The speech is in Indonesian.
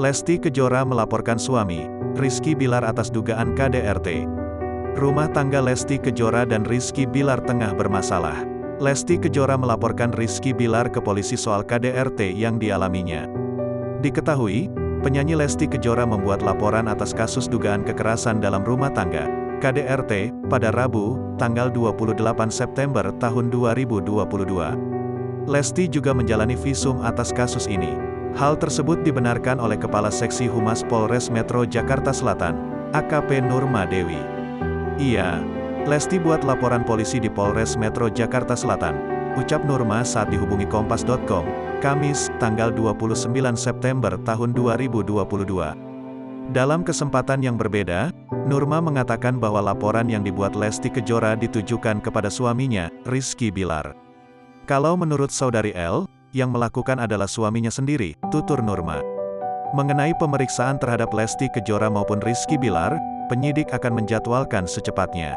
Lesti Kejora melaporkan suami, Rizky Bilar atas dugaan KDRT. Rumah tangga Lesti Kejora dan Rizky Bilar tengah bermasalah. Lesti Kejora melaporkan Rizky Bilar ke polisi soal KDRT yang dialaminya. Diketahui, penyanyi Lesti Kejora membuat laporan atas kasus dugaan kekerasan dalam rumah tangga, KDRT, pada Rabu, tanggal 28 September tahun 2022. Lesti juga menjalani visum atas kasus ini. Hal tersebut dibenarkan oleh Kepala Seksi Humas Polres Metro Jakarta Selatan, AKP Nurma Dewi. Iya, Lesti buat laporan polisi di Polres Metro Jakarta Selatan, ucap Nurma saat dihubungi Kompas.com, Kamis, tanggal 29 September tahun 2022. Dalam kesempatan yang berbeda, Nurma mengatakan bahwa laporan yang dibuat Lesti Kejora ditujukan kepada suaminya, Rizky Bilar. Kalau menurut saudari L, yang melakukan adalah suaminya sendiri, tutur Nurma. Mengenai pemeriksaan terhadap Lesti Kejora maupun Rizky Bilar, penyidik akan menjadwalkan secepatnya.